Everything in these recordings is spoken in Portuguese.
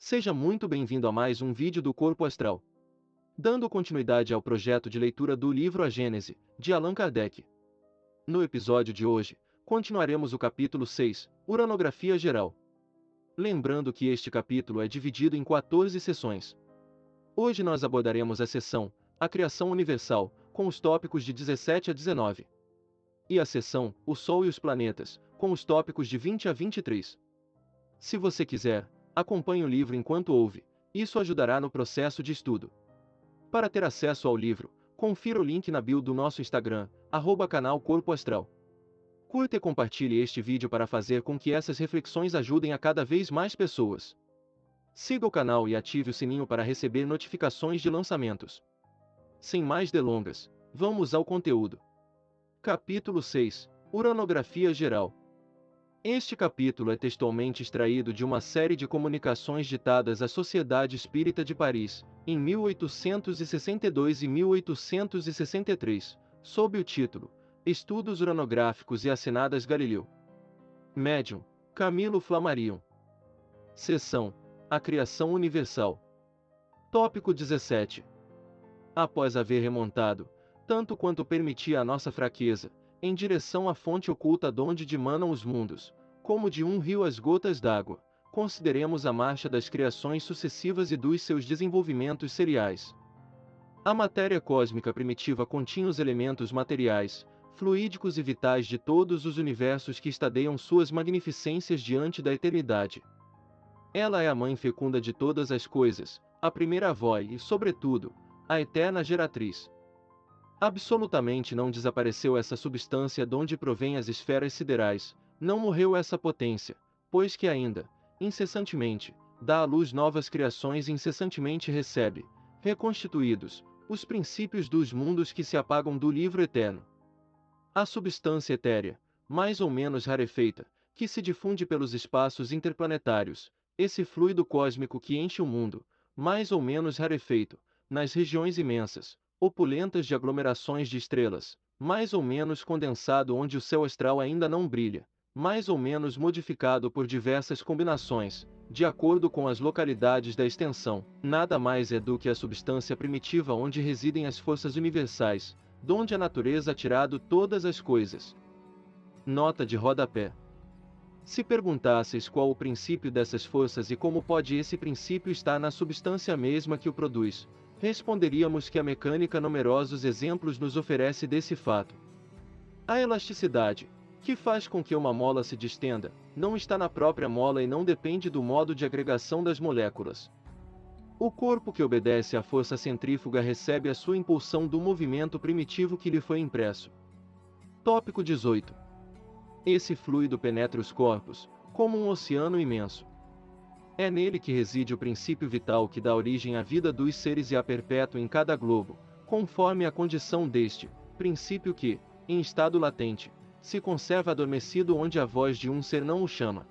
Seja muito bem-vindo a mais um vídeo do Corpo Astral. Dando continuidade ao projeto de leitura do livro A Gênese, de Allan Kardec. No episódio de hoje, continuaremos o capítulo 6, Uranografia Geral. Lembrando que este capítulo é dividido em 14 sessões. Hoje nós abordaremos a sessão, A Criação Universal, com os tópicos de 17 a 19. E a sessão, O Sol e os Planetas, com os tópicos de 20 a 23. Se você quiser, acompanhe o livro enquanto ouve, isso ajudará no processo de estudo. Para ter acesso ao livro, confira o link na bio do nosso Instagram, @canal Corpo Astral. Curta e compartilhe este vídeo para fazer com que essas reflexões ajudem a cada vez mais pessoas. Siga o canal e ative o sininho para receber notificações de lançamentos. Sem mais delongas, vamos ao conteúdo. Capítulo 6, Uranografia Geral. Este capítulo é textualmente extraído de uma série de comunicações ditadas à Sociedade Espírita de Paris, em 1862 e 1863, sob o título Estudos Uranográficos e Assinadas Galileu. Médium, Camilo Flammarion. Seção, A Criação Universal. Tópico 17. Após haver remontado, tanto quanto permitia a nossa fraqueza, em direção à fonte oculta donde dimanam os mundos, como de um rio as gotas d'água, consideremos a marcha das criações sucessivas e dos seus desenvolvimentos seriais. A matéria cósmica primitiva continha os elementos materiais, fluídicos e vitais de todos os universos que estadeiam suas magnificências diante da eternidade. Ela é a mãe fecunda de todas as coisas, a primeira avó e, sobretudo, a eterna geratriz. Absolutamente não desapareceu essa substância donde provém as esferas siderais, não morreu essa potência, pois que ainda, incessantemente, dá à luz novas criações e incessantemente recebe, reconstituídos, os princípios dos mundos que se apagam do livro eterno. A substância etérea, mais ou menos rarefeita, que se difunde pelos espaços interplanetários, esse fluido cósmico que enche o mundo, mais ou menos rarefeito, nas regiões imensas, opulentas de aglomerações de estrelas, mais ou menos condensado onde o céu astral ainda não brilha, mais ou menos modificado por diversas combinações, de acordo com as localidades da extensão, nada mais é do que a substância primitiva onde residem as forças universais, donde a natureza ha tirado todas as coisas. Nota de rodapé. Se perguntasseis qual o princípio dessas forças e como pode esse princípio estar na substância mesma que o produz, responderíamos que a mecânica numerosos exemplos nos oferece desse fato. A elasticidade, que faz com que uma mola se distenda, não está na própria mola e não depende do modo de agregação das moléculas. O corpo que obedece à força centrífuga recebe a sua impulsão do movimento primitivo que lhe foi impresso. Tópico 18. Esse fluido penetra os corpos, como um oceano imenso. É nele que reside o princípio vital que dá origem à vida dos seres e a perpétua em cada globo, conforme a condição deste princípio que, em estado latente, se conserva adormecido onde a voz de um ser não o chama.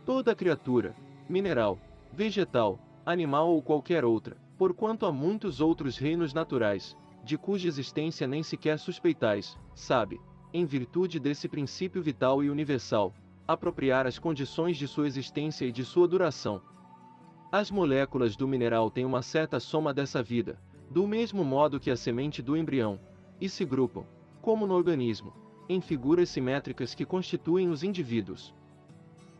Toda criatura, mineral, vegetal, animal ou qualquer outra, porquanto há muitos outros reinos naturais, de cuja existência nem sequer suspeitais, sabe, em virtude desse princípio vital e universal, apropriar as condições de sua existência e de sua duração. As moléculas do mineral têm uma certa soma dessa vida, do mesmo modo que a semente do embrião, e se grupam, como no organismo, em figuras simétricas que constituem os indivíduos.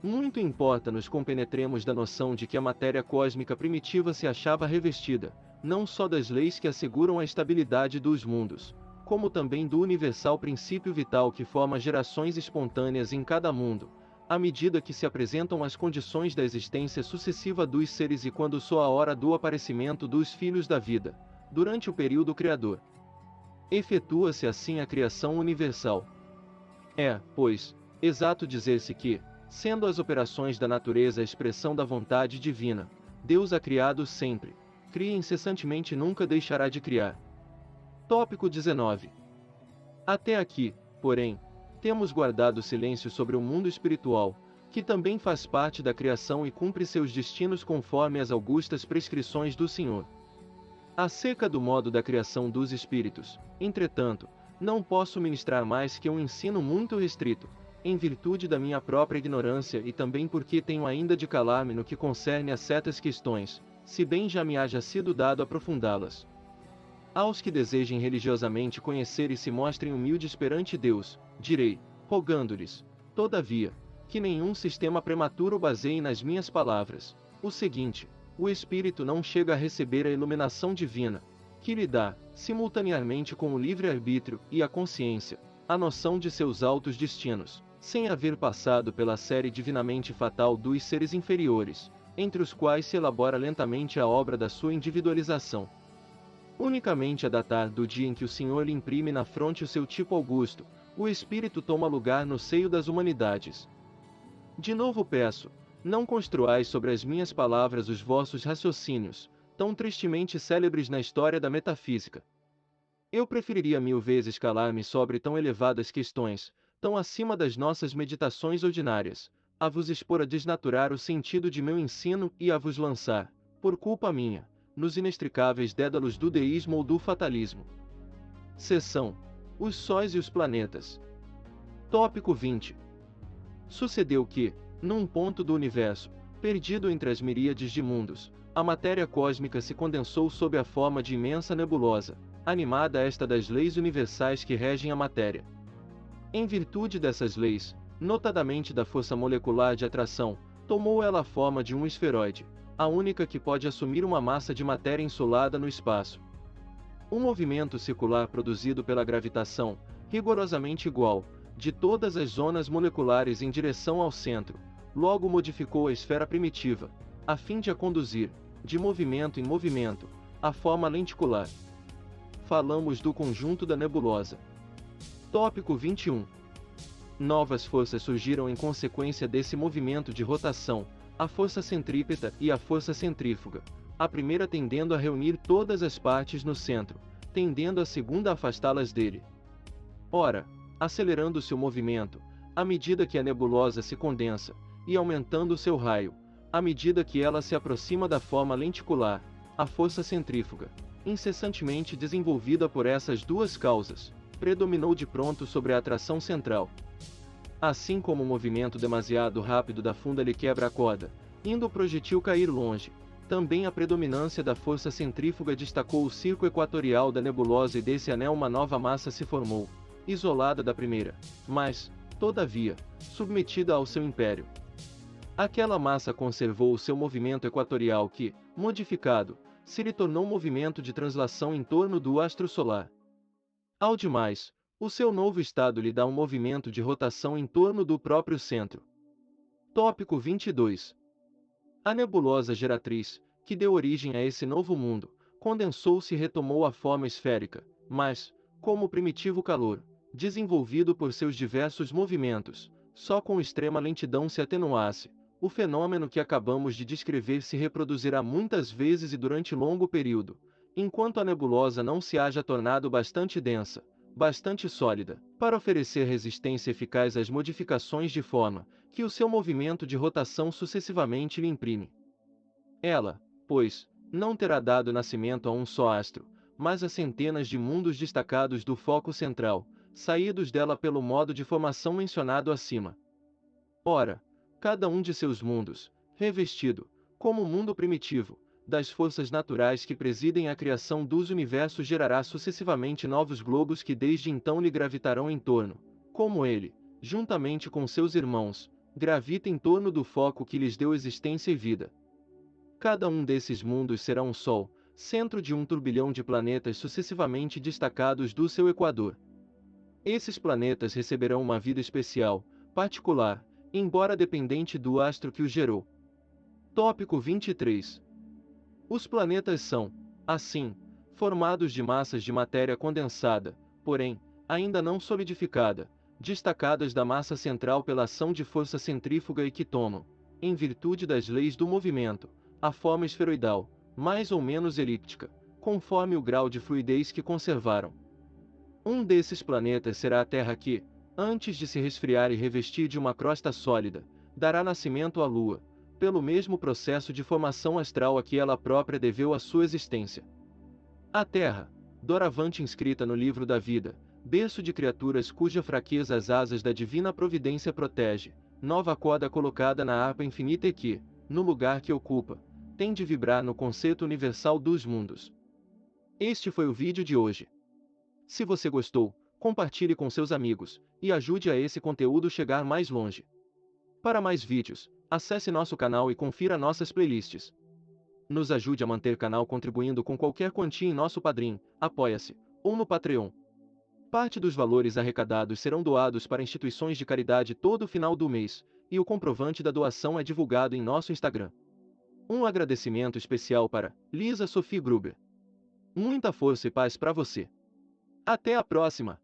Muito importa nos compenetremos da noção de que a matéria cósmica primitiva se achava revestida, não só das leis que asseguram a estabilidade dos mundos, como também do universal princípio vital que forma gerações espontâneas em cada mundo, à medida que se apresentam as condições da existência sucessiva dos seres e quando soa a hora do aparecimento dos filhos da vida, durante o período criador. Efetua-se assim a criação universal. É, pois, exato dizer-se que, sendo as operações da natureza a expressão da vontade divina, Deus a criado sempre, cria incessantemente e nunca deixará de criar. Tópico 19. Até aqui, porém, temos guardado silêncio sobre o mundo espiritual, que também faz parte da criação e cumpre seus destinos conforme as augustas prescrições do Senhor. Acerca do modo da criação dos espíritos, entretanto, não posso ministrar mais que um ensino muito restrito, em virtude da minha própria ignorância e também porque tenho ainda de calar-me no que concerne a certas questões, se bem já me haja sido dado aprofundá-las. Aos que desejem religiosamente conhecer e se mostrem humildes perante Deus, direi, rogando-lhes, todavia, que nenhum sistema prematuro baseie nas minhas palavras, o seguinte: o espírito não chega a receber a iluminação divina, que lhe dá, simultaneamente com o livre-arbítrio e a consciência, a noção de seus altos destinos, sem haver passado pela série divinamente fatal dos seres inferiores, entre os quais se elabora lentamente a obra da sua individualização. Unicamente a datar do dia em que o Senhor lhe imprime na fronte o seu tipo augusto, o espírito toma lugar no seio das humanidades. De novo peço, não construais sobre as minhas palavras os vossos raciocínios, tão tristemente célebres na história da metafísica. Eu preferiria 1000 vezes calar-me sobre tão elevadas questões, tão acima das nossas meditações ordinárias, a vos expor a desnaturar o sentido de meu ensino e a vos lançar, por culpa minha, nos inextricáveis dédalos do deísmo ou do fatalismo. Seção: Os sóis e os planetas. Tópico 20. Sucedeu que, num ponto do universo, perdido entre as miríades de mundos, a matéria cósmica se condensou sob a forma de imensa nebulosa, animada esta das leis universais que regem a matéria. Em virtude dessas leis, notadamente da força molecular de atração, tomou ela a forma de um esferoide, a única que pode assumir uma massa de matéria insolada no espaço. Um movimento circular produzido pela gravitação, rigorosamente igual, de todas as zonas moleculares em direção ao centro, logo modificou a esfera primitiva, a fim de a conduzir, de movimento em movimento, à forma lenticular. Falamos do conjunto da nebulosa. Tópico 21. Novas forças surgiram em consequência desse movimento de rotação, a força centrípeta e a força centrífuga, a primeira tendendo a reunir todas as partes no centro, tendendo a segunda a afastá-las dele. Ora, acelerando-se o movimento, à medida que a nebulosa se condensa, e aumentando o seu raio, à medida que ela se aproxima da forma lenticular, a força centrífuga, incessantemente desenvolvida por essas duas causas, predominou de pronto sobre a atração central. Assim como o movimento demasiado rápido da funda lhe quebra a corda, indo o projetil cair longe, também a predominância da força centrífuga destacou o circo equatorial da nebulosa e desse anel uma nova massa se formou, isolada da primeira, mas, todavia, submetida ao seu império. Aquela massa conservou o seu movimento equatorial que, modificado, se lhe tornou movimento de translação em torno do astro solar. Ao demais, o seu novo estado lhe dá um movimento de rotação em torno do próprio centro. Tópico 22. A nebulosa geratriz, que deu origem a esse novo mundo, condensou-se e retomou a forma esférica, mas, como o primitivo calor, desenvolvido por seus diversos movimentos, só com extrema lentidão se atenuasse, o fenômeno que acabamos de descrever se reproduzirá muitas vezes e durante longo período, enquanto a nebulosa não se haja tornado bastante densa, bastante sólida, para oferecer resistência eficaz às modificações de forma, que o seu movimento de rotação sucessivamente lhe imprime. Ela, pois, não terá dado nascimento a um só astro, mas a centenas de mundos destacados do foco central, saídos dela pelo modo de formação mencionado acima. Ora, cada um de seus mundos, revestido, como o mundo primitivo, das forças naturais que presidem a criação dos universos gerará sucessivamente novos globos que desde então lhe gravitarão em torno, como ele, juntamente com seus irmãos, gravita em torno do foco que lhes deu existência e vida. Cada um desses mundos será um Sol, centro de um turbilhão de planetas sucessivamente destacados do seu equador. Esses planetas receberão uma vida especial, particular, embora dependente do astro que os gerou. Tópico 23. Os planetas são, assim, formados de massas de matéria condensada, porém, ainda não solidificada, destacadas da massa central pela ação de força centrífuga e que tomam, em virtude das leis do movimento, a forma esferoidal, mais ou menos elíptica, conforme o grau de fluidez que conservaram. Um desses planetas será a Terra que, antes de se resfriar e revestir de uma crosta sólida, dará nascimento à Lua, pelo mesmo processo de formação astral a que ela própria deveu a sua existência. A Terra, doravante inscrita no livro da vida, berço de criaturas cuja fraqueza as asas da divina providência protege, nova corda colocada na harpa infinita e que, no lugar que ocupa, tem de vibrar no conceito universal dos mundos. Este foi o vídeo de hoje. Se você gostou, compartilhe com seus amigos, e ajude a esse conteúdo chegar mais longe. Para mais vídeos, acesse nosso canal e confira nossas playlists. Nos ajude a manter o canal contribuindo com qualquer quantia em nosso Padrim, Apoia-se, ou no Patreon. Parte dos valores arrecadados serão doados para instituições de caridade todo final do mês, e o comprovante da doação é divulgado em nosso Instagram. Um agradecimento especial para Lisa Sophie Gruber. Muita força e paz para você. Até a próxima!